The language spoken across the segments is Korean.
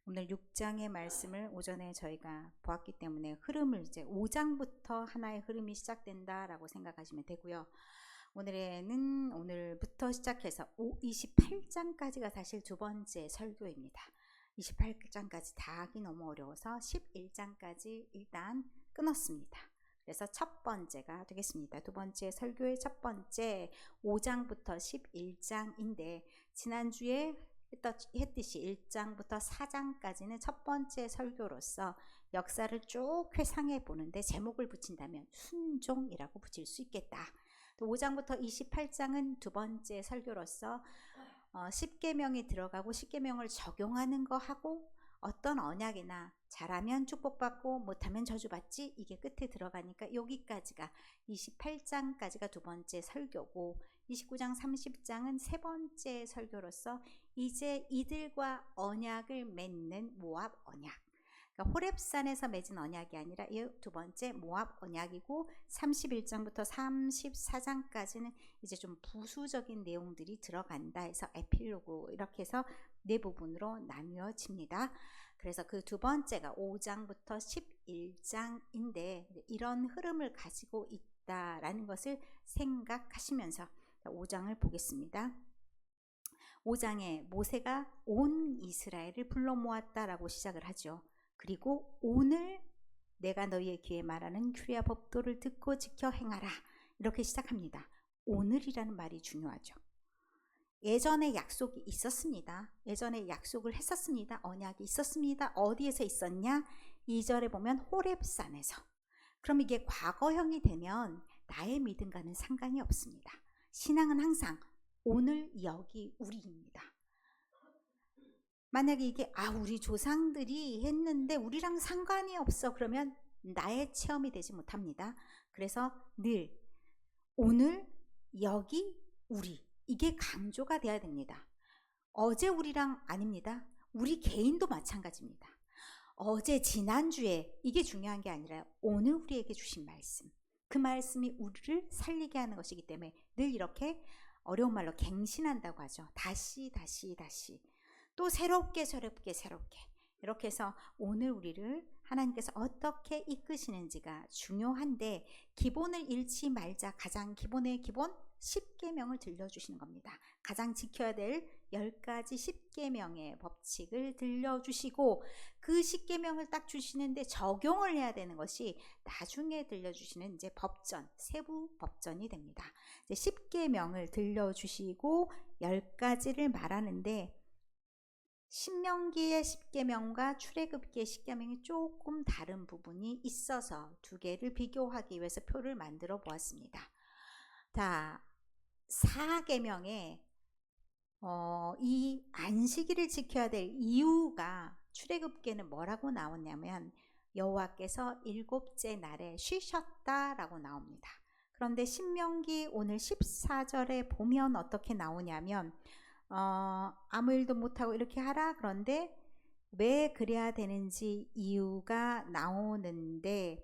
오늘 6장의 말씀을 오전에 저희가 보았기 때문에 흐름을 이제 5장부터 하나의 흐름이 시작된다라고 생각하시면 되고요. 오늘부터 시작해서 28장까지가 사실 두 번째 설교입니다. 28장까지 다 하기 너무 어려워서 11장까지 일단 끊었습니다. 그래서 첫 번째가 되겠습니다. 두 번째 설교의 첫 번째 5장부터 11장인데 지난주에 했듯이 1장부터 4장까지는 첫 번째 설교로서 역사를 쭉 회상해 보는데 제목을 붙인다면 순종이라고 붙일 수 있겠다. 또 5장부터 28장은 두 번째 설교로서 10계명이 들어가고 10계명을 적용하는 거 하고 어떤 언약이나 잘하면 축복받고 못하면 저주받지 이게 끝에 들어가니까 여기까지가 28장까지가 두 번째 설교고 29장 30장은 세 번째 설교로서 이제 이들과 언약을 맺는 모압 언약, 그러니까 호렙산에서 맺은 언약이 아니라 이 두 번째 모압 언약이고 31장부터 34장까지는 이제 좀 부수적인 내용들이 들어간다 해서 에필로그 이렇게 해서 네 부분으로 나뉘어집니다. 그래서 그 두 번째가 5장부터 11장인데 이런 흐름을 가지고 있다라는 것을 생각하시면서 5장을 보겠습니다. 5장에 모세가 온 이스라엘을 불러 모았다라고 시작을 하죠. 그리고 오늘 내가 너희의 귀에 말하는 규례와 법도를 듣고 지켜 행하라 이렇게 시작합니다. 오늘이라는 말이 중요하죠. 예전에 약속이 있었습니다. 예전에 약속을 했었습니다. 언약이 있었습니다. 어디에서 있었냐? 2절에 보면 호렙산에서. 그럼 이게 과거형이 되면 나의 믿음과는 상관이 없습니다. 신앙은 항상 오늘 여기 우리입니다. 만약에 이게 우리 조상들이 했는데 우리랑 상관이 없어 그러면 나의 체험이 되지 못합니다. 그래서 늘 오늘 여기 우리 이게 강조가 돼야 됩니다. 어제 우리랑 아닙니다. 우리 개인도 마찬가지입니다. 어제 지난주에 이게 중요한 게 아니라 오늘 우리에게 주신 말씀, 그 말씀이 우리를 살리게 하는 것이기 때문에 늘 이렇게 어려운 말로 갱신한다고 하죠. 다시 또 새롭게 이렇게 해서 오늘 우리를 하나님께서 어떻게 이끄시는지가 중요한데 기본을 잃지 말자. 가장 기본의 기본 10계명을 들려주시는 겁니다. 가장 지켜야 될 10가지 10계명의 법칙을 들려주시고 그 10계명을 딱 주시는데 적용을 해야 되는 것이 나중에 들려주시는 이제 법전, 세부 법전이 됩니다. 이제 10계명을 들려주시고 10가지를 말하는데 신명기의 10계명과 출애굽기의 10계명이 조금 다른 부분이 있어서 두 개를 비교하기 위해서 표를 만들어 보았습니다. 자, 4계명에 이 안식일을 지켜야 될 이유가 출애굽기에는 뭐라고 나오냐면 여호와께서 7째 날에 쉬셨다라고 나옵니다. 그런데 신명기 오늘 14절에 보면 어떻게 나오냐면 아무 일도 못하고 이렇게 하라. 그런데 왜 그래야 되는지 이유가 나오는데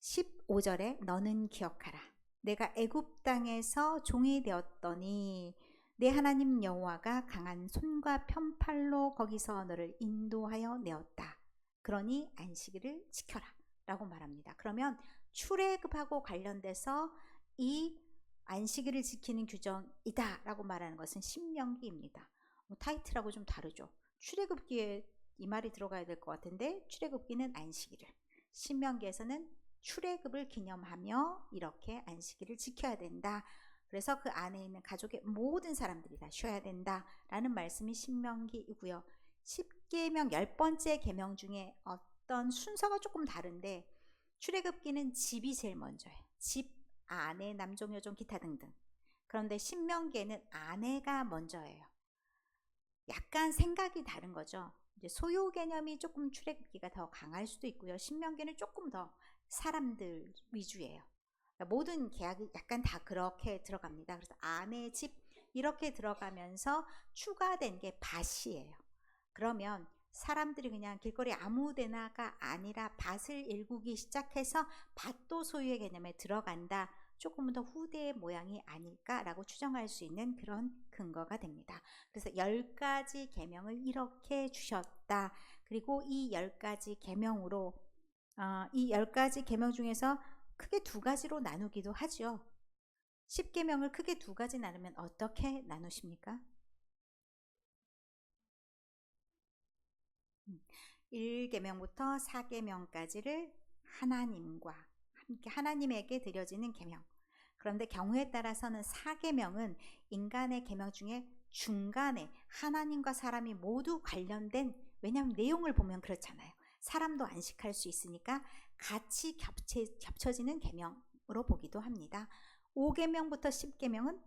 15절에 너는 기억하라. 내가 애굽 땅에서 종이 되었더니 내 하나님 여호와가 강한 손과 편팔로 거기서 너를 인도하여 내었다. 그러니 안식일을 지켜라 라고 말합니다. 그러면 출애굽하고 관련돼서 이 안식일을 지키는 규정이다 라고 말하는 것은 신명기입니다. 타이틀하고 좀 다르죠. 출애굽기에 이 말이 들어가야 될 것 같은데 출애굽기는 안식일을, 신명기에서는 출애굽을 기념하며 이렇게 안식일을 지켜야 된다. 그래서 그 안에 있는 가족의 모든 사람들이 다 쉬어야 된다라는 말씀이 신명기이고요. 10계명 10번째 계명 중에 어떤 순서가 조금 다른데 출애굽기는 집이 제일 먼저예요. 집, 아내, 남종, 여종, 기타 등등. 그런데 신명기에는 아내가 먼저예요. 약간 생각이 다른 거죠. 이제 소유 개념이 조금 출애굽기가 더 강할 수도 있고요. 신명기는 조금 더 사람들 위주예요. 그러니까 모든 계약이 약간 다 그렇게 들어갑니다. 그래서 아내, 집 이렇게 들어가면서 추가된 게 밭이에요. 그러면 사람들이 그냥 길거리 아무데나가 아니라 밭을 일구기 시작해서 밭도 소유의 개념에 들어간다. 조금 더 후대의 모양이 아닐까라고 추정할 수 있는 그런 근거가 됩니다. 그래서 10가지 계명을 이렇게 주셨다. 그리고 이 10가지 계명으로 이 10가지 계명 중에서 크게 두 가지로 나누기도 하죠. 10계명을 크게 두 가지 나누면 어떻게 나누십니까? 1계명부터 4계명까지를 하나님과 함께 하나님에게 드려지는 계명. 그런데 경우에 따라서는 4계명은 인간의 계명 중에 중간에 하나님과 사람이 모두 관련된, 왜냐하면 내용을 보면 그렇잖아요. 사람도 안식할 수 있으니까 같이 겹쳐지는 계명으로 보기도 합니다. 5계명부터 10계명은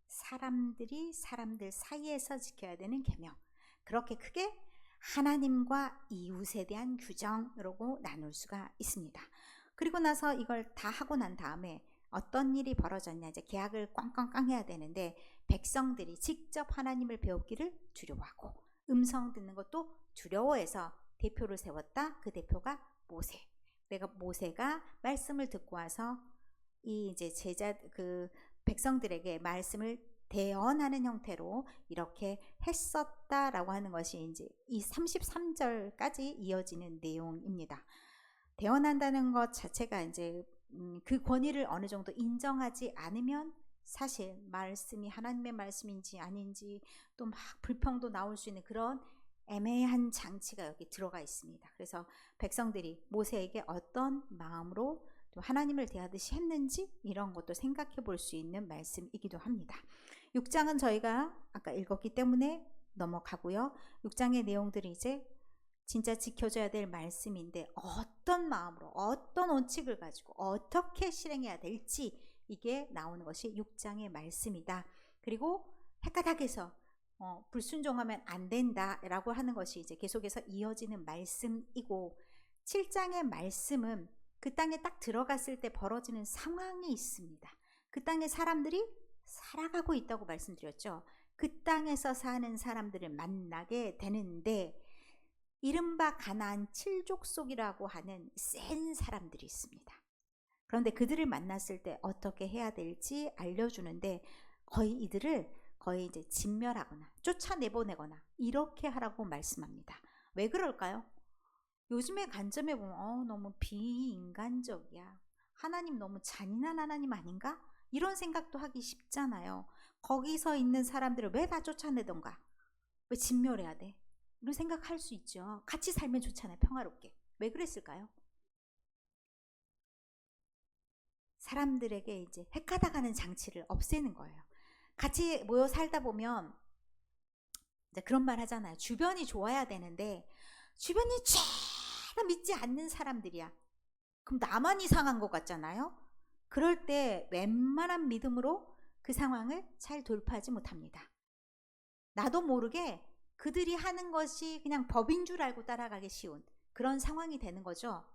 사람들 사이에서 지켜야 되는 계명. 그렇게 크게 하나님과 이웃에 대한 규정으로 나눌 수가 있습니다. 그리고 나서 이걸 다 하고 난 다음에 어떤 일이 벌어졌냐, 이제 계약을 꽝꽝꽝 해야 되는데 백성들이 직접 하나님을 배우기를 두려워하고 음성 듣는 것도 두려워해서 대표를 세웠다. 그 대표가 모세. 내가 모세가 말씀을 듣고 와서 이 이제 그 백성들에게 말씀을 대언하는 형태로 이렇게 했었다라고 하는 것이 이제 이 33절까지 이어지는 내용입니다. 대언한다는 것 자체가 이제 그 권위를 어느 정도 인정하지 않으면 사실 말씀이 하나님의 말씀인지 아닌지 또 막 불평도 나올 수 있는 그런 애매한 장치가 여기 들어가 있습니다. 그래서 백성들이 모세에게 어떤 마음으로 또 하나님을 대하듯이 했는지 이런 것도 생각해 볼 수 있는 말씀이기도 합니다. 6장은 저희가 아까 읽었기 때문에 넘어가고요. 6장의 내용들이 이제 진짜 지켜져야 될 말씀인데 어떤 마음으로 어떤 원칙을 가지고 어떻게 실행해야 될지 이게 나오는 것이 6장의 말씀이다. 그리고 헷가닥해서 불순종하면 안 된다라고 하는 것이 이제 계속해서 이어지는 말씀이고 7장의 말씀은 그 땅에 딱 들어갔을 때 벌어지는 상황이 있습니다. 그 땅에 사람들이 살아가고 있다고 말씀드렸죠. 그 땅에서 사는 사람들을 만나게 되는데 이른바 가나안 7족속이라고 하는 센 사람들이 있습니다. 그런데 그들을 만났을 때 어떻게 해야 될지 알려주는데 이들을 거의 이제 진멸하거나 쫓아내보내거나 이렇게 하라고 말씀합니다. 왜 그럴까요? 요즘의 관점에 보면 너무 비인간적이야. 하나님 너무 잔인한 하나님 아닌가? 이런 생각도 하기 쉽잖아요. 거기서 있는 사람들을 왜 다 쫓아내던가? 왜 진멸해야 돼? 이런 생각할 수 있죠. 같이 살면 좋잖아요. 평화롭게. 왜 그랬을까요? 사람들에게 이제 헷가닥하는 장치를 없애는 거예요. 같이 모여 살다 보면 이제 그런 말 하잖아요. 주변이 좋아야 되는데 주변이 전혀 믿지 않는 사람들이야. 그럼 나만 이상한 것 같잖아요. 그럴 때 웬만한 믿음으로 그 상황을 잘 돌파하지 못합니다. 나도 모르게 그들이 하는 것이 그냥 법인 줄 알고 따라가기 쉬운 그런 상황이 되는 거죠.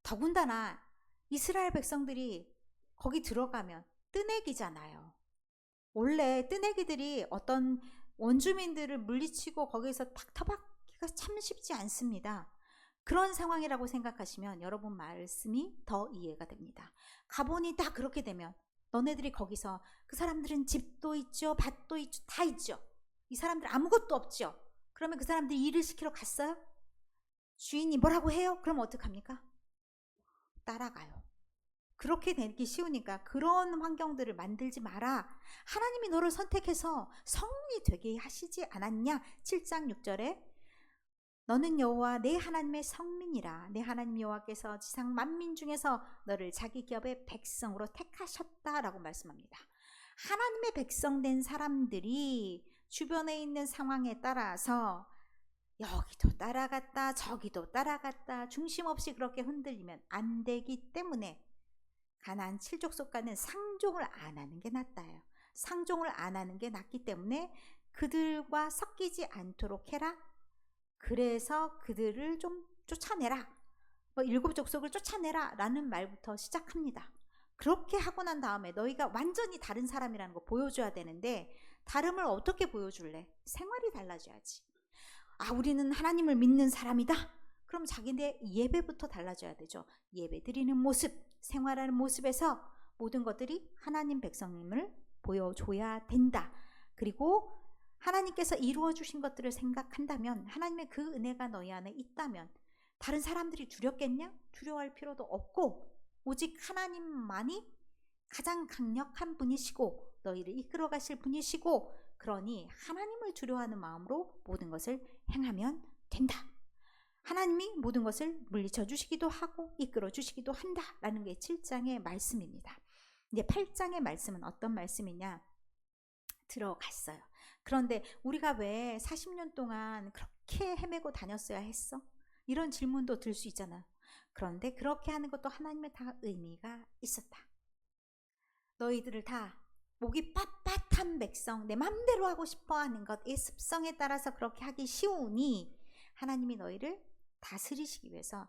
더군다나 이스라엘 백성들이 거기 들어가면 뜨내기잖아요. 원래 뜨내기들이 어떤 원주민들을 물리치고 거기서 탁 터박기가 참 쉽지 않습니다. 그런 상황이라고 생각하시면 여러분 말씀이 더 이해가 됩니다. 가보니 딱 그렇게 되면 너네들이 거기서 그 사람들은 집도 있죠, 밭도 있죠, 다 있죠. 이 사람들 아무것도 없죠. 그러면 그 사람들이 일을 시키러 갔어요? 주인이 뭐라고 해요? 그럼 어떡합니까? 따라가요. 그렇게 되기 쉬우니까 그런 환경들을 만들지 마라. 하나님이 너를 선택해서 성이 되게 하시지 않았냐? 7장 6절에 너는 여호와 내 하나님의 성민이라. 내 하나님 여호와께서 지상 만민 중에서 너를 자기 기업의 백성으로 택하셨다라고 말씀합니다. 하나님의 백성된 사람들이 주변에 있는 상황에 따라서 여기도 따라갔다 저기도 따라갔다 중심 없이 그렇게 흔들리면 안 되기 때문에 가나안 7족속과는 상종을 안 하는 게 낫다요. 상종을 안 하는 게 낫기 때문에 그들과 섞이지 않도록 해라. 그래서 그들을 좀 쫓아내라. 7족속을 쫓아내라 라는 말부터 시작합니다. 그렇게 하고 난 다음에 너희가 완전히 다른 사람이라는 거 보여줘야 되는데 다름을 어떻게 보여줄래? 생활이 달라져야지. 우리는 하나님을 믿는 사람이다. 그럼 자기네 예배부터 달라져야 되죠. 예배 드리는 모습, 생활하는 모습에서 모든 것들이 하나님 백성임을 보여줘야 된다. 그리고 하나님께서 이루어 주신 것들을 생각한다면, 하나님의 그 은혜가 너희 안에 있다면 다른 사람들이 두렵겠냐? 두려워할 필요도 없고, 오직 하나님만이 가장 강력한 분이시고 너희를 이끌어 가실 분이시고, 그러니 하나님을 두려워하는 마음으로 모든 것을 행하면 된다. 하나님이 모든 것을 물리쳐 주시기도 하고 이끌어 주시기도 한다라는 게 7장의 말씀입니다. 이제 8장의 말씀은 어떤 말씀이냐? 들어갔어요. 그런데 우리가 왜 40년 동안 그렇게 헤매고 다녔어야 했어? 이런 질문도 들 수 있잖아요. 그런데 그렇게 하는 것도 하나님의 다 의미가 있었다. 너희들을 다 목이 빳빳한 백성, 내 맘대로 하고 싶어 하는 것, 이 습성에 따라서 그렇게 하기 쉬우니 하나님이 너희를 다스리시기 위해서,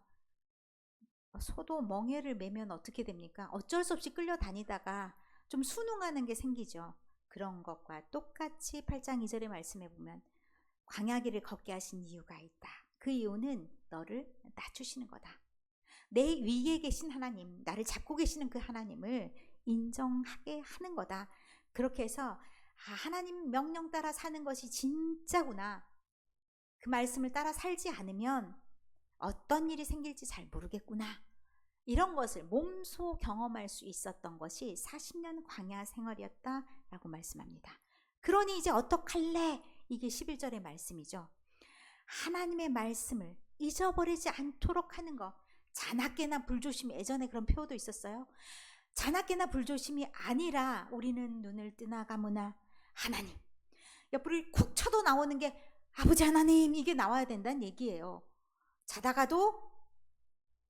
소도 멍에를 매면 어떻게 됩니까? 어쩔 수 없이 끌려다니다가 좀 순응하는 게 생기죠. 그런 것과 똑같이 8장 2절의 말씀에 보면 광야길을 걷게 하신 이유가 있다. 그 이유는 너를 낮추시는 거다. 내 위에 계신 하나님, 나를 잡고 계시는 그 하나님을 인정하게 하는 거다. 그렇게 해서 하나님 명령 따라 사는 것이 진짜구나. 그 말씀을 따라 살지 않으면 어떤 일이 생길지 잘 모르겠구나. 이런 것을 몸소 경험할 수 있었던 것이 40년 광야 생활이었다라고 말씀합니다. 그러니 이제 어떡할래? 이게 11절의 말씀이죠. 하나님의 말씀을 잊어버리지 않도록 하는 거. 자나깨나 불조심이, 예전에 그런 표도 있었어요. 자나깨나 불조심이 아니라 우리는 눈을 뜨나 감으나 하나님, 옆구리를 쿡 쳐도 나오는 게 아버지 하나님, 이게 나와야 된다는 얘기예요. 자다가도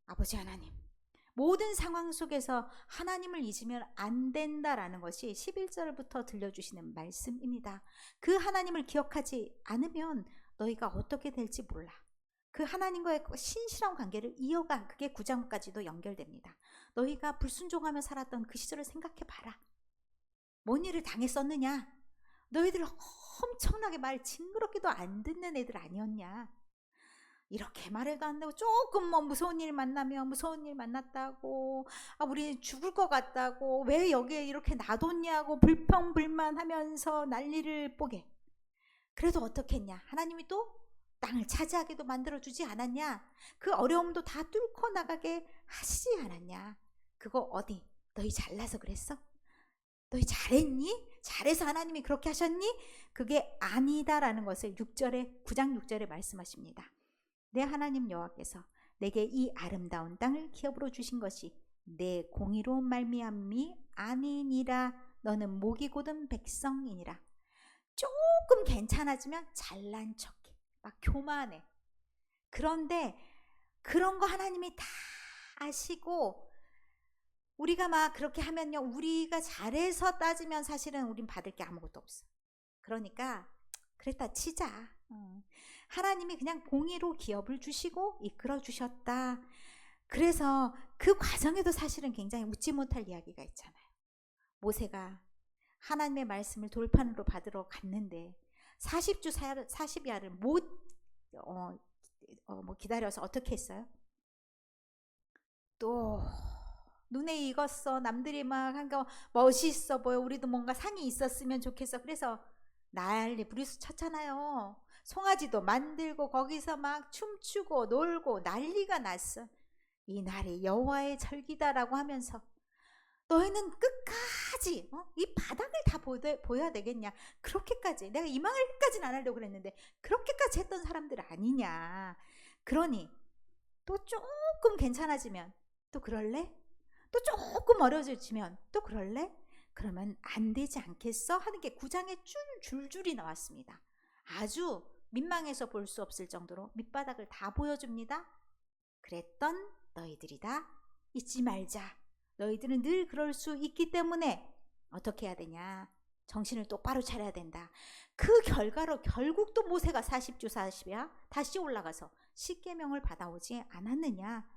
아버지 하나님, 모든 상황 속에서 하나님을 잊으면 안 된다라는 것이 11절부터 들려주시는 말씀입니다. 그 하나님을 기억하지 않으면 너희가 어떻게 될지 몰라. 그 하나님과의 신실한 관계를 이어가, 그게 9장까지도 연결됩니다. 너희가 불순종하며 살았던 그 시절을 생각해 봐라. 뭔 일을 당했었느냐? 너희들 엄청나게 말 징그럽게도 안 듣는 애들 아니었냐? 이렇게 말해도 안 되고, 조금 뭐 무서운 일 만나면 무서운 일 만났다고, 우리 죽을 것 같다고, 왜 여기에 이렇게 놔뒀냐고 불평불만하면서 난리를 뽀개. 그래도 어떻겠냐? 하나님이 또 땅을 차지하게도 만들어주지 않았냐? 그 어려움도 다 뚫고 나가게 하시지 않았냐? 그거 어디? 너희 잘나서 그랬어? 너희 잘했니? 잘해서 하나님이 그렇게 하셨니? 그게 아니다라는 것을 9장 6절에 말씀하십니다. 내 하나님 여호와께서 내게 이 아름다운 땅을 기업으로 주신 것이 내 공의로 말미암이 아니니라. 너는 목이 곧은 백성이니라. 조금 괜찮아지면 잘난 척해, 막 교만해. 그런데 그런 거 하나님이 다 아시고, 우리가 막 그렇게 하면요, 우리가 잘해서 따지면 사실은 우린 받을 게 아무것도 없어. 그러니까 그랬다 치자. 하나님이 그냥 공의로 기업을 주시고 이끌어 주셨다. 그래서 그 과정에도 사실은 굉장히 웃지 못할 이야기가 있잖아요. 모세가 하나님의 말씀을 돌판으로 받으러 갔는데 40주 40야를 못 기다려서 어떻게 했어요? 또 눈에 익었어. 남들이 막 한 거 멋있어 보여. 우리도 뭔가 상이 있었으면 좋겠어. 그래서 난리 부리스 쳤잖아요. 송아지도 만들고 거기서 막 춤추고 놀고 난리가 났어. 이 날이 여호와의 절기다라고 하면서 너희는 끝까지 이 바닥을 다 보여야 되겠냐? 그렇게까지 내가 이 말까지는 안 하려고 그랬는데 그렇게까지 했던 사람들 아니냐? 그러니 또 조금 괜찮아지면 또 그럴래? 또 조금 어려워지면 또 그럴래? 그러면 안 되지 않겠어? 하는 게 9장에 줄줄이 나왔습니다. 아주 민망해서 볼 수 없을 정도로 밑바닥을 다 보여줍니다. 그랬던 너희들이다. 잊지 말자. 너희들은 늘 그럴 수 있기 때문에 어떻게 해야 되냐? 정신을 똑바로 차려야 된다. 그 결과로 결국 또 모세가 40주 40야 다시 올라가서 십계명을 받아오지 않았느냐?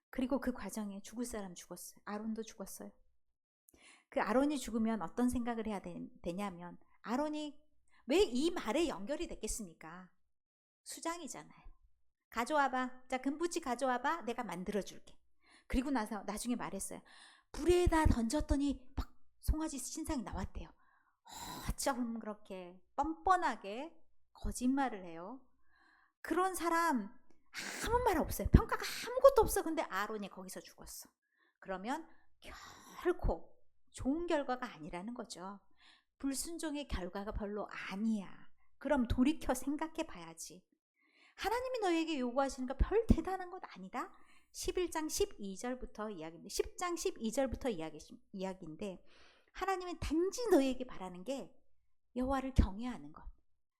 그리고 그 과정에 죽을 사람 죽었어요. 아론도 죽었어요. 그 아론이 죽으면 어떤 생각을 해야 되냐면, 아론이 왜 이 말에 연결이 됐겠습니까? 수장이잖아요. 가져와봐. 자, 금붙이 가져와봐. 내가 만들어줄게. 그리고 나서 나중에 말했어요. 불에다 던졌더니 막 송아지 신상이 나왔대요. 어쩜 그렇게 뻔뻔하게 거짓말을 해요? 그런 사람 아무 말 없어요. 평가가 아무것도 없어. 근데 아론이 거기서 죽었어. 그러면 결코 좋은 결과가 아니라는 거죠. 불순종의 결과가 별로 아니야. 그럼 돌이켜 생각해 봐야지. 하나님이 너에게 요구하시는 거 별 대단한 것 아니다. 11장 12절부터 이야기인데 10장 12절부터 이야기인데 하나님은 단지 너에게 바라는 게 여호와를 경외하는 것.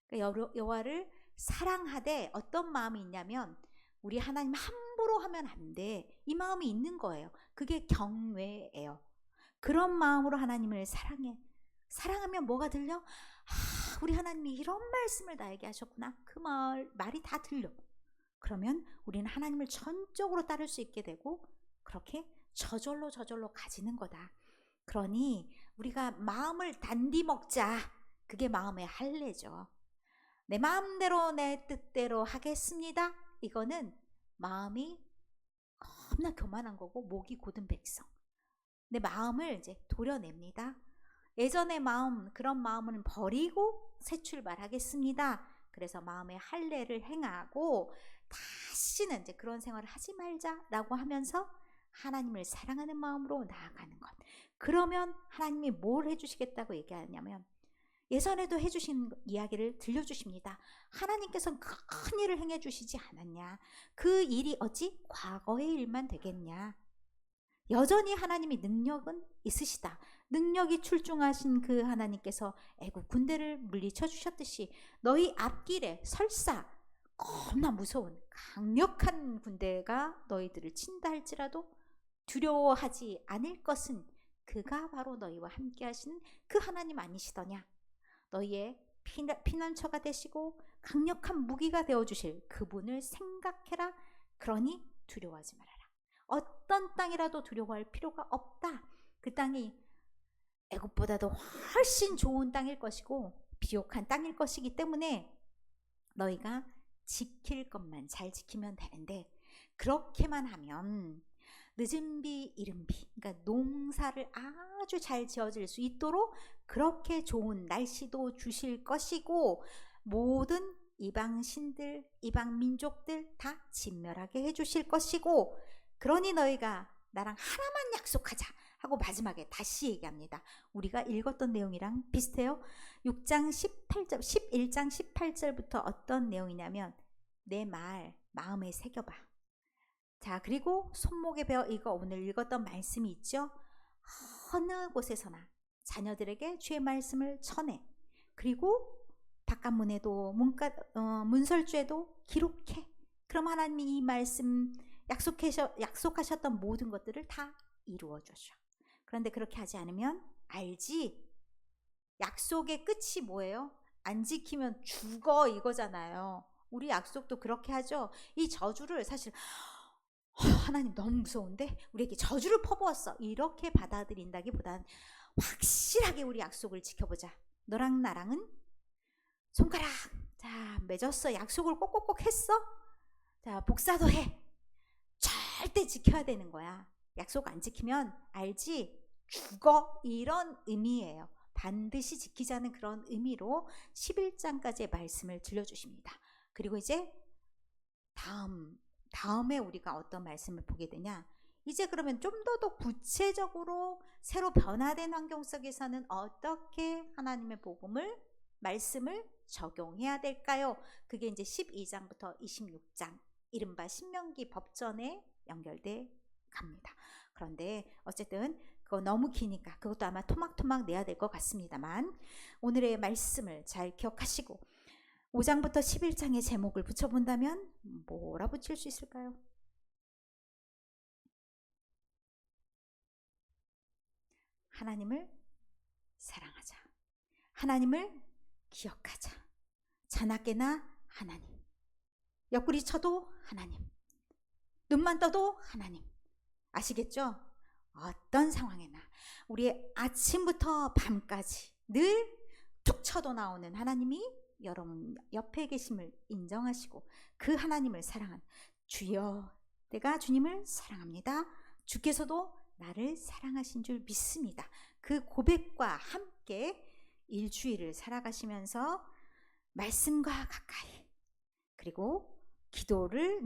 그러니까 여호와를 사랑하되 어떤 마음이 있냐면 우리 하나님 함부로 하면 안 돼. 이 마음이 있는 거예요. 그게 경외예요. 그런 마음으로 하나님을 사랑해. 사랑하면 뭐가 들려? 우리 하나님이 이런 말씀을 나에게 하셨구나. 그 말이 다 들려. 그러면 우리는 하나님을 전적으로 따를 수 있게 되고 그렇게 저절로 가지는 거다. 그러니 우리가 마음을 단디 먹자. 그게 마음의 할례죠. 내 마음대로 내 뜻대로 하겠습니다. 이거는 마음이 겁나 교만한 거고 목이 곧은 백성. 내 마음을 이제 도려냅니다. 예전의 마음, 그런 마음은 버리고 새 출발하겠습니다. 그래서 마음의 할례를 행하고 다시는 이제 그런 생활을 하지 말자라고 하면서 하나님을 사랑하는 마음으로 나아가는 것. 그러면 하나님이 뭘 해주시겠다고 얘기하냐면 예전에도 해주신 이야기를 들려주십니다. 하나님께서는 큰 일을 행해주시지 않았냐. 그 일이 어찌 과거의 일만 되겠냐. 여전히 하나님이 능력은 있으시다. 능력이 출중하신 그 하나님께서 애국 군대를 물리쳐 주셨듯이 너희 앞길에 설사 겁나 무서운 강력한 군대가 너희들을 친다 할지라도 두려워하지 않을 것은 그가 바로 너희와 함께 하시는 그 하나님 아니시더냐. 너희의 피난처가 되시고 강력한 무기가 되어주실 그분을 생각해라. 그러니 두려워하지 말아라. 어떤 땅이라도 두려워할 필요가 없다. 그 땅이 애굽보다도 훨씬 좋은 땅일 것이고 비옥한 땅일 것이기 때문에 너희가 지킬 것만 잘 지키면 되는데 그렇게만 하면 늦은 비 이른 비, 그러니까 농사를 아주 잘 지어질 수 있도록 그렇게 좋은 날씨도 주실 것이고 모든 이방 신들, 이방 민족들 다 진멸하게 해주실 것이고 그러니 너희가 나랑 하나만 약속하자 하고 마지막에 다시 얘기합니다. 우리가 읽었던 내용이랑 비슷해요. 6장 18절, 11장 18절부터 어떤 내용이냐면 내 말 마음에 새겨봐. 자, 그리고 손목에 베어 이거 오늘 읽었던 말씀이 있죠. 어느 곳에서나 자녀들에게 주의 말씀을 전해. 그리고 바깥문에도 문설주에도 기록해. 그럼 하나님이 이 말씀 약속하셨던 모든 것들을 다 이루어 주셔. 그런데 그렇게 하지 않으면 알지. 약속의 끝이 뭐예요? 안 지키면 죽어 이거잖아요. 우리 약속도 그렇게 하죠. 이 저주를 사실 하나님 너무 무서운데 우리에게 저주를 퍼부었어 이렇게 받아들인다기보단 확실하게 우리 약속을 지켜보자. 너랑 나랑은 손가락 자 맺었어. 약속을 꼭꼭꼭 했어. 자 복사도 해. 절대 지켜야 되는 거야. 약속 안 지키면 알지? 죽어 이런 의미예요. 반드시 지키자는 그런 의미로 11장까지의 말씀을 들려주십니다. 그리고 이제 다음에 우리가 어떤 말씀을 보게 되냐. 이제 그러면 좀 더 구체적으로 새로 변화된 환경 속에서는 어떻게 하나님의 복음을 말씀을 적용해야 될까요? 그게 이제 12장부터 26장 이른바 신명기 법전에 연결돼 갑니다. 그런데 어쨌든 그거 너무 기니까 그것도 아마 토막토막 내야 될 것 같습니다만 오늘의 말씀을 잘 기억하시고 5장부터 11장의 제목을 붙여본다면 뭐라 붙일 수 있을까요? 하나님을 사랑하자. 하나님을 기억하자. 자나깨나 하나님. 옆구리 쳐도 하나님. 눈만 떠도 하나님. 아시겠죠? 어떤 상황에나 우리 아침부터 밤까지 늘 툭 쳐도 나오는 하나님이 여러분 옆에 계심을 인정하시고 그 하나님을 사랑한 주여 내가 주님을 사랑합니다. 주께서도 나를 사랑하신 줄 믿습니다. 그 고백과 함께 일주일을 살아가시면서 말씀과 가까이 그리고 기도를